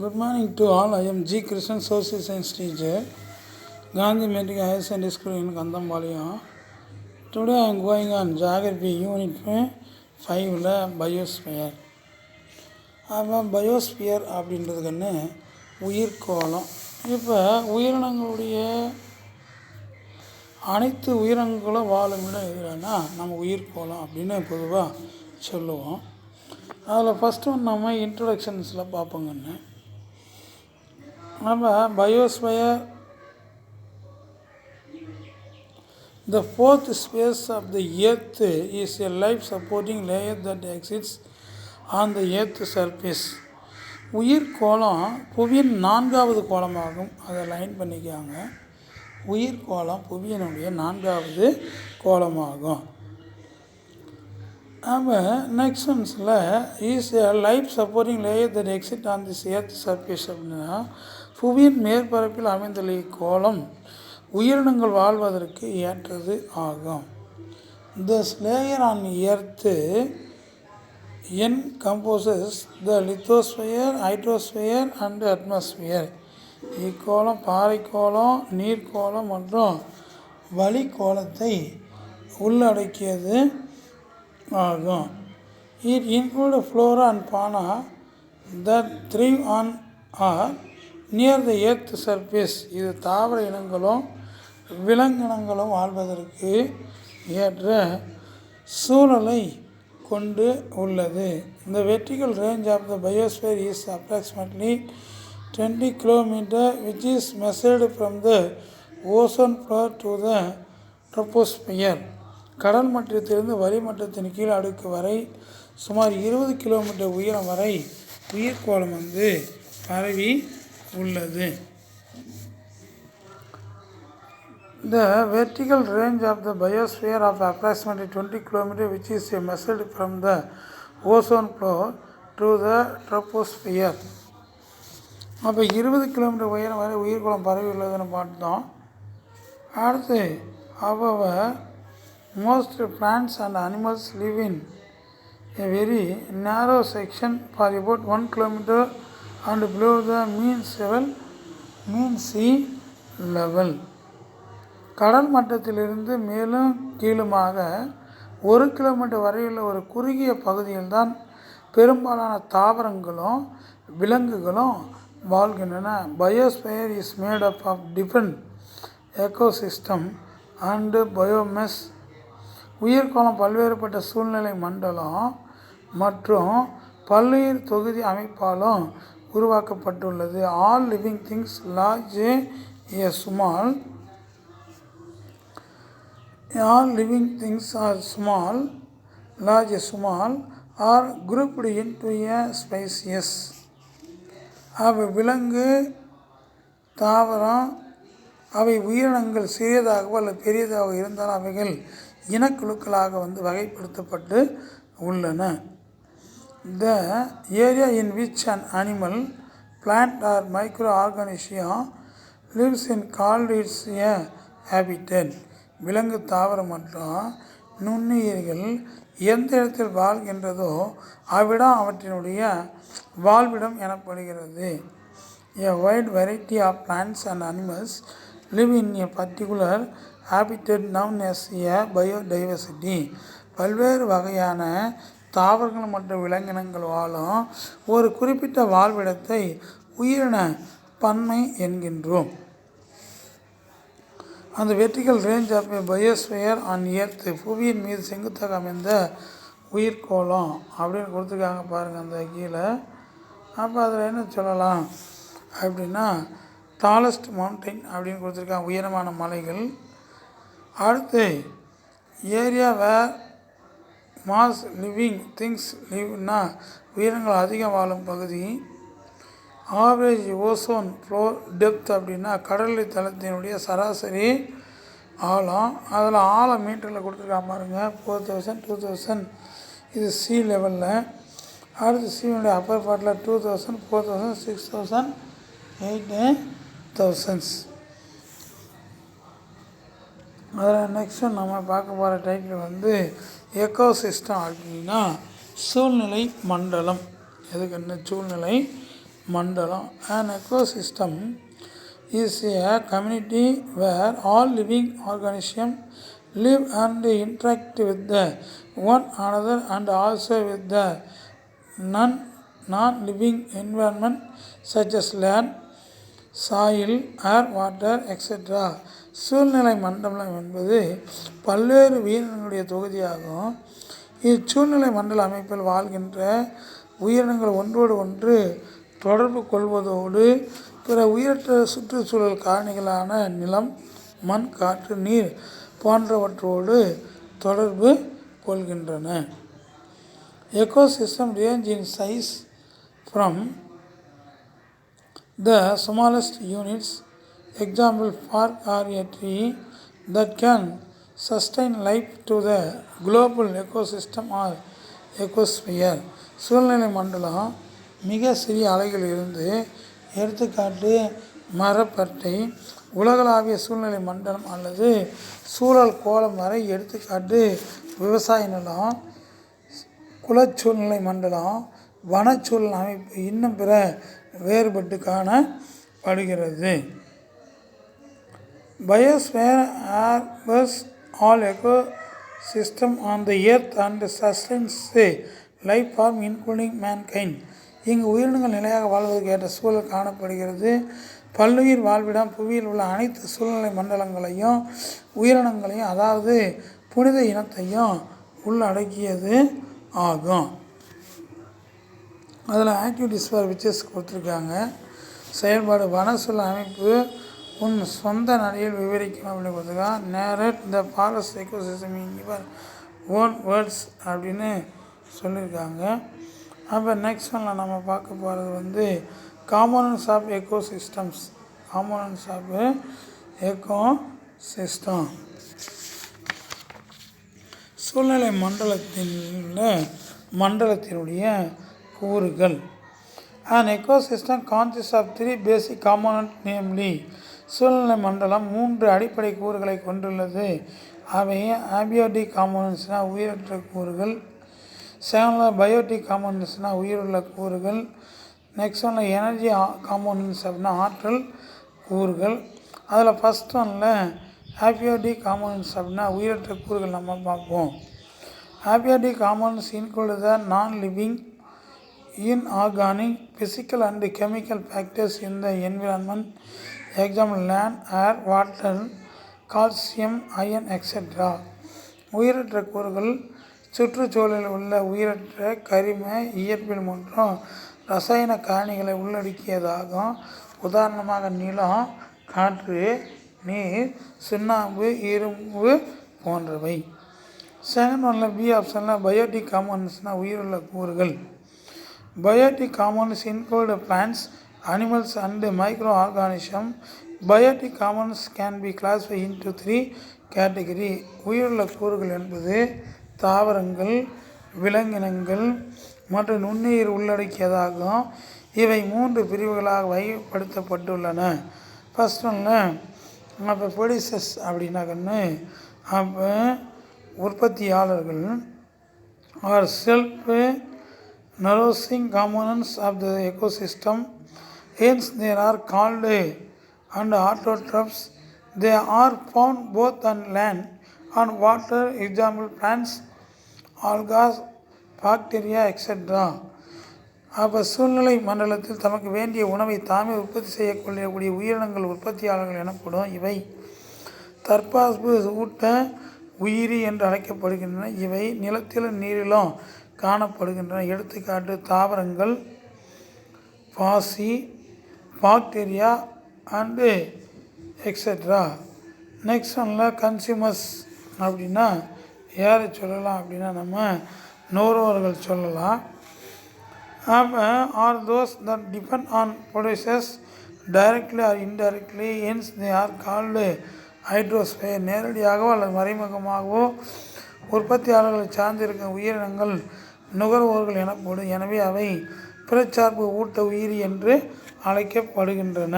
Good morning to all. I am G. Krishnan, Social Science teacher, Gandhi Metric Higher Secondary School in Kandambalia. Today I am going on Geography Unit 5 Biosphere. Biosphere அப்படின்றதுக்குன்னு உயிர்கோளம். இப்போ உயிரினங்களுடைய அனைத்து உயிரினங்களும் வாழும் இடம் எதுனா நம்ம உயிர்கோளம் அப்படின்னு பொதுவாக சொல்லுவோம். அதில் ஃபஸ்ட்டு ஒன்று நம்ம இன்ட்ரொடக்ஷன்ஸில் பார்ப்போங்கன்னு. நம்ம biosphere the fourth space of the earth is a life supporting layer that exists on the earth surface. உயிர்கோளம் புவியின் 4வது கோளமாகும். அதை லைன் பண்ணிக்காங்க. உயிர்கோளம் புவியினுடைய 4வது கோளமாகும். நம்ம நெக்ஸ்ட் ஒன்ஸில் is a life supporting layer that exists on this earth surface அப்படின்னா புவியின் மேற்பரப்பில் அமைந்துள்ள இக்கோளம் உயிரினங்கள் வாழ்வதற்கு ஏற்றது ஆகும். This layer on earth encompasses the lithosphere, hydrosphere and atmosphere. இக்கோளம் பாறைக்கோளம், நீர்க்கோளம் மற்றும் வளிக்கோளத்தை உள்ளடக்கியது ஆகும். It includes flora and fauna that thrive on or near the earth surface. இது தாவர இனங்களும் விலங்கினங்களும் வாழ்வதற்கு ஏற்ற சூழலை கொண்டு உள்ளது. The vertical range of the biosphere is approximately 20 km, which is measured from the ocean floor to the troposphere. கடல் மட்டத்திலிருந்து வளிமட்டத்தின் கீழ் அடுக்கு வரை சுமார் 20 கிலோமீட்டர் உயரம் வரை உயிர்கோளம் பரவி உள்ளது. The vertical range of the biosphere of approximately 20 km, which is measured from the ocean floor to the troposphere. அப்போ 20 கிலோமீட்டர் உயரம் வரை உயிர்கோளம் பரவி உள்ளதுன்னு பார்த்தோம். அடுத்து most plants and animals live in a very narrow section for about 1 km and below the mean sea level. கடல் மட்டத்திலிருந்து மேலும் கீழுமாக 1 kilometre வரையுள்ள ஒரு குறுகிய பகுதியில் தான் பெரும்பாலான தாவரங்களும் விலங்குகளும் வாழ்கின்றன. Biosphere is made up of different ecosystem and biomes. உயிர்கோளம் பல்வேறுபட்ட சூழ்நிலை மண்டலம் மற்றும் பல்லுயிர் தொகுதி அமைப்பாலும் உருவாக்கப்பட்டுள்ளது. All living things large a small are grouped into a species. அவை விலங்கு தாவரம் அவை உயிரினங்கள் சிறியதாகவோ அல்லது பெரியதாக இருந்தாலும் அவைகள் இனக்குழுக்களாக வகைப்படுத்தப்பட்டு உள்ளன. The area in which an animal, plant or microorganism lives in called its a habitat. விலங்கு தாவரம் மற்றும் நுண்ணுயிர்கள் எந்த இடத்தில் வாழ்கின்றதோ அவ்விடம் அவற்றினுடைய வாழ்விடம் எனப்படுகிறது. A wide variety of plants and animals live in a particular habitat known as a biodiversity. பல்வேறு வகையான தாவரங்கள் மற்றும் விலங்கினங்கள் வாழும் ஒரு குறிப்பிட்ட வாழ்விடத்தை உயிரின பன்மை என்கின்றோம். அந்த vertical range of biosphere on earth புவியின் மீது செங்குத்தாக அமைந்த உயிர்கோளம் அப்படின்னு கொடுத்துருக்காங்க பாருங்கள் அந்த கீழே. அப்போ அதில் என்ன சொல்லலாம் அப்படின்னா டாலஸ்ட் மவுண்டைன் அப்படின்னு கொடுத்துருக்காங்க, உயரமான மலைகள். அடுத்து area where most living things லிவ்னா உயிரினங்கள் அதிகம் வாழும் பகுதி. ஆவரேஜ் ஓசோன் ஃப்ளோர் டெப்த் அப்படின்னா கடல் தளத்தினுடைய சராசரி ஆழம். அதில் ஆழம் மீட்டரில் கொடுத்துருக்காம பாருங்க 4000, 2000 இது சி லெவலில். அடுத்து சீனுடைய அப்பர் பார்ட்டில் 2000, 4000, 6000, 8000. அதில் நெக்ஸ்ட்டு நம்ம பார்க்க போகிற டைட்டில் எக்கோசிஸ்டம் அப்படின்னா சூழ்நிலை மண்டலம். எதுக்குன்னு சூழ்நிலை மண்டலம். An ecosystem is a community where all living organisms live and interact with the one another and also with the non-living environment such as land, soil, air, water, etc. சூழ்நிலை மண்டலம் என்பது பல்வேறு உயிரினங்களுடைய தொகுதியாகும். இச்சூழ்நிலை மண்டல அமைப்பில் வாழ்கின்ற உயிரினங்கள் ஒன்றோடு ஒன்று தொடர்பு கொள்வதோடு பிற உயிரற்ற சுற்றுச்சூழல் காரணிகளான நிலம், மண், காற்று, நீர் போன்றவற்றோடு தொடர்பு கொள்கின்றன. Ecosystem range in size from the smallest units, example park or a tree that can sustain life to the global ecosystem or ecosphere. சூழ்நிலை மண்டலம் மிக சிறிய அலைகள் இருந்து எடுத்துக்காட்டு மரப்பட்டை, உலகளாவிய சூழ்நிலை மண்டலம் அல்லது சூழல் கோலம் வரை எடுத்துக்காட்டு விவசாய நிலம், குலச்சூழ்நிலை மண்டலம், வனச்சூழல் அமைப்பு இன்னும் பிற வேறுபட்டு காணப்படுகிறது. Biosphere harbors all ecosystem on the earth and sustains life form including mankind. இங்கு உயிரினங்கள் நிலையாக வாழ்வதற்கு ஏற்ற சூழல் காணப்படுகிறது. பல்லுயிர் வாழ்விடம் புவியில் உள்ள அனைத்து சூழ்நிலை மண்டலங்களையும் உயிரினங்களையும் அதாவது புனித இனத்தையும் உள்ளடக்கியது ஆகும். அதில் ஆக்டிவிட்டிஸ் ஃபார் விச்சஸ் கொடுத்துருக்காங்க. செயல்பாடு வனச்சூழல் அமைப்பு உன் சொந்த நடையில் விவரிக்கணும் அப்படின்னு கொடுத்துருக்காங்க. Narrate the forest ecosystem in your own words அப்படின்னு சொல்லியிருக்காங்க. அப்போ நெக்ஸ்ட் ஒன்றில் நம்ம பார்க்க போகிறது components of ecosystems. Components of ecosystem சூழ்நிலை மண்டலத்தினுடைய கூறுகள். An ecosystem consists of 3 basic components, namely சூழ்நிலை மண்டலம் 3 அடிப்படை கூறுகளை கொண்டுள்ளது. அவை ஆபியோட்டிக் காம்போனன்ட்ஸ்னால் உயிரற்ற கூறுகள், செகண்டில் பயோட்டிக் காம்போனன்ட்ஸ்னால் உயிருள்ள கூறுகள், நெக்ஸ்ட் ஒன்றில் எனர்ஜி காம்போனன்ட்ஸ் அப்படின்னா ஆற்றல் கூறுகள். அதில் ஃபஸ்ட் ஒன்றில் ஆபியோட்டிக் காம்போனன்ட்ஸ் அப்படின்னா உயிரற்ற கூறுகள் நம்ம பார்ப்போம். Abiotic components include the non-living, inorganic, physical and chemical factors in the environment, example land, air, water, calcium, iron, etc. உயிரற்ற கூறுகள் சுற்றுச்சூழலில் உள்ள உயிரற்ற கரிம, இயற்பியல் மற்றும் ரசாயன காரணிகளை உள்ளடக்கியதாகும். உதாரணமாக நிலம், காற்று, நீர், சுண்ணாம்பு, இரும்பு போன்றவை. செகண்ட் ஒன்றில் பி ஆப்ஷனில் பயோட்டிக் காம்போனன்ட்ஸ்னால் உயிருள்ள கூறுகள். Biotic components include plants, animals and microorganisms. Biotic components can be classified into 3 categories. உயிருள்ள கூறுகள் என்பது தாவரங்கள், விலங்கினங்கள் மற்றும் நுண்ணுயிர் உள்ளடக்கியதாகும். இவை 3 பிரிவுகளாக வகைப்படுத்தப்பட்டுள்ளன. ஃபர்ஸ்ட் ஒன்றில் அப்போ ப்ரொடியூசர்ஸ் அப்படின்னாக்கன்னு அப்போ உற்பத்தியாளர்கள் are self nourishing components of the ecosystem, hence they are called and autotrophs. They are found both on land and water, example plants, algae, bacteria, etc. அப்போ சூழ்நிலை மண்டலத்தில் தமக்கு வேண்டிய உணவை தாமே உற்பத்தி செய்யக்கூடிய உயிரினங்கள் உற்பத்தியாளர்கள் எனப்படும். இவை தற்பார்பு ஊட்ட உயிரி என்று அழைக்கப்படுகின்றன. இவை நிலத்திலும் நீரிலும் காணப்படுகின்றன. எடுத்துக்காட்டு தாவரங்கள், பாசி, பாக்டீரியா அண்டு எக்ஸட்ரா. நெக்ஸ்ட் ஒன்றில் கன்சியூமர்ஸ் அப்படின்னா யாரை சொல்லலாம் அப்படின்னா நம்ம நுகர்வோர்கள் சொல்லலாம். அப்போ are those that depend on producers directly R indirectly, hence they are called hydrosphere. நேரடியாகவோ அல்லது மறைமுகமாகவோ உற்பத்தியாளர்களை சார்ந்திருக்கும் உயிரினங்கள் நுகர்வோர்கள் எனப்படும். எனவே அவை பிறச்சார்பு ஊட்ட உயிரி என்று அழைக்கப்படுகின்றன.